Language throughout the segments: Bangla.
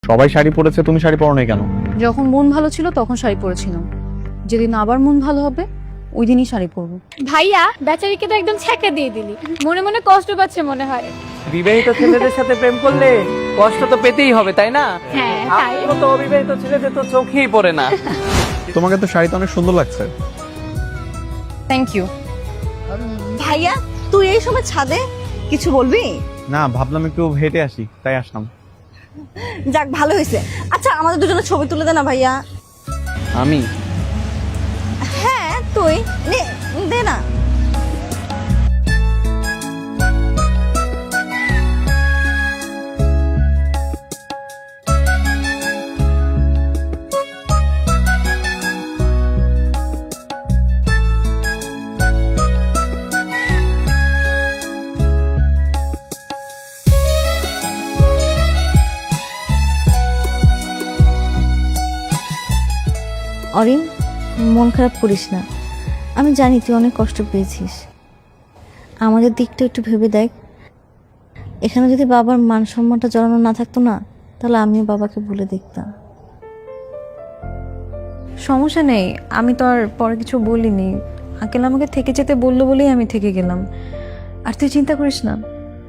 সবাই শাড়ি পরেছে, তুমি শাড়ি পরো নাই কেন? যখন মন ভালো ছিল তখন শাড়ি পরেছিলাম, যেদিন আবার মন ভালো হবে ওই দিনই শাড়ি পরবো। ভাইয়া বেচারিকে তো একদম ছ্যাঁকা দিয়ে দিলি, মনে মনে কষ্ট পাচ্ছে মনে হয়। বিবাহিত ছেলেদের সাথে প্রেম করলে কষ্ট তো পেতেই হবে, তাই না? হ্যাঁ তাই। আপনার মতো অবিবাহিত ছেলেদের তো চোখেই পড়ে না। তোমাকে তো শাড়িতে অনেক সুন্দর লাগছে। Thank you. ভাইয়া তুই এই সময় ছাদে কিছু বলবি? না, ভাবলাম একটু হেঁটে আসি, তাই আসলাম। যাক ভালো হয়েছে। আচ্ছা আমাদের দুজনের ছবি তুলে দে না ভাইয়া। আমি হ্যাঁ তুই নে, দে না। অরিন, মন খারাপ করিস না। আমি জানি তুই অনেক কষ্ট পেয়েছিস। আমাদের দিকটা একটু ভেবে দেখ। এখানে যদি বাবার মান সম্মানটা জড়ানো না থাকতো না, তাহলে আমিও বাবাকে বলে দেখতাম। সমস্যা নেই, আমি তো আর পরে কিছু বলিনি। আঙ্কেল আমাকে থেকে যেতে বললো বলেই আমি থেকে গেলাম। আর তুই চিন্তা করিস না,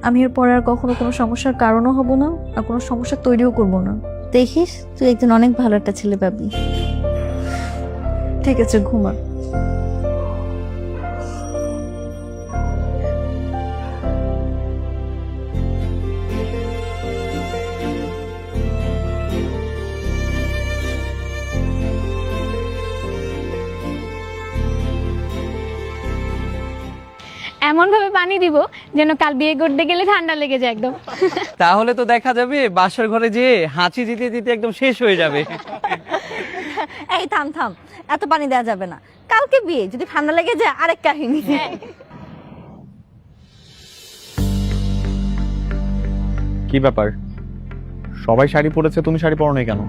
আমি এর পরে আর কখনো কোনো সমস্যার কারণও হব না, আর কোনো সমস্যা তৈরিও করব না। দেখিস তুই একজন অনেক ভালো একটা ছেলে পাবি। ঠিক আছে, ঘুমা। এমন ভাবে পানি দিব যেন কাল বিয়ে করতে গেলে ঠান্ডা লেগে যায় একদম। তাহলে তো দেখা যাবে বাসর ঘরে যে হাঁচি দিতে দিতে একদম শেষ হয়ে যাবে। এই থাম থাম, এত পানি দেওয়া যাবে না। কালকে বিয়ে, যদি ঠান্ডা লেগে যায় আরেক কাহিনী। কি ব্যাপার, সবাই শাড়ি পরেছে, তুমি শাড়ি পরো নাই কেন?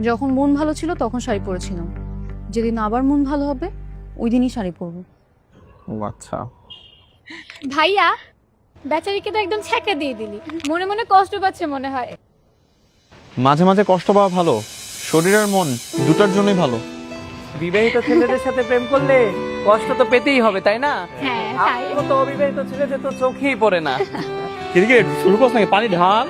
যখন মন ভালো ছিল তখন শাড়ি পরেছিলাম, যেদিন আবার মন ভালো হবে ওই দিনই শাড়ি পরবো। ও আচ্ছা। ভাইয়া বেচারিকে তো একদম ছ্যাঁকা দিয়ে দিলি, মনে মনে কষ্ট পাচ্ছে মনে হয়। মাঝে মাঝে কষ্ট পাওয়া ভালো, শরীর আর মন দুটার জন্যই ভালো। বিবাহিত ছেলেদের সাথে প্রেম করলে কষ্ট তো পেতেই হবে, তাই না? হ্যাঁ তাই। আপনার মতো অবিবাহিত ছেলেদের তো চোখেই পড়ে না। এদিকে শুরু করছ নাকি? পানি ঢাল।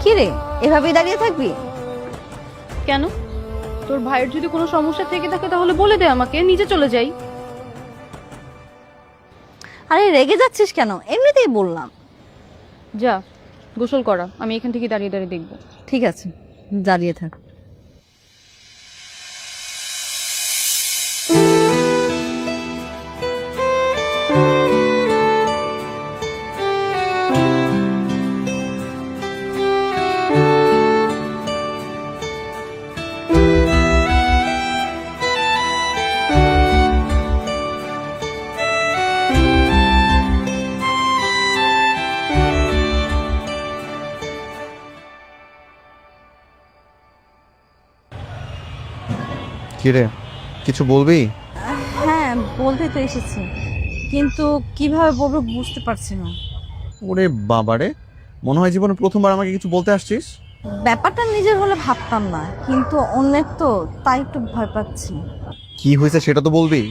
কি রে, এভাবেই দাঁড়িয়ে থাকবি? কেন? তোর ভাইয়ের যদি কোনো সমস্যা থেকে থাকে তাহলে বলে দে আমাকে, নিজে চলে যাই। আরে রেগে যাচ্ছিস কেন? এমনিতেই বললাম। যা গোসল করা, আমি এখান থেকে দাঁড়িয়ে দাঁড়িয়ে দেখবো। ঠিক আছে, দাঁড়িয়ে থাক। কি রে, কিছু বলবি? হ্যাঁ বলতে তো এসেছি, কিন্তু কিভাবে বলবো বুঝতে পারছি না। ওরে বাবারে, মনে হয় জীবনে প্রথমবার আমাকে কিছু বলতে আসছিস। ব্যাপারটা নিজের হলে ভাবতাম না, কিন্তু অন্যের তো, তাই একটু ভয় পাচ্ছি। কি হয়েছে সেটা তো বলবি।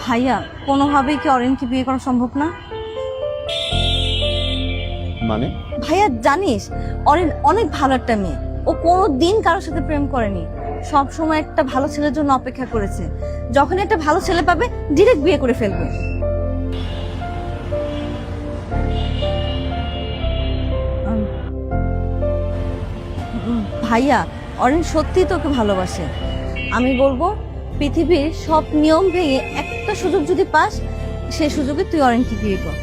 ভাইয়া কোনোভাবেই কি অরিনকে বিয়ে করা সম্ভব না? মানে? ভাইয়া জানিস, অরিন অনেক ভালো একটা মেয়ে। ও কোনো দিন কারোর সাথে প্রেম করেনি, সব সময় একটা ভালো ছেলের জন্য অপেক্ষা করেছে। যখন একটা ভালো ছেলে পাবে ডিরেক্ট বিয়ে করে ফেলবে। ভাইয়া অরিন সত্যিই তোকে ভালোবাসে। আমি বলবো পৃথিবীর সব নিয়ম ভেঙে একটা সুযোগ যদি পাস, সেই সুযোগে তুই অরিনকে বিয়ে কর।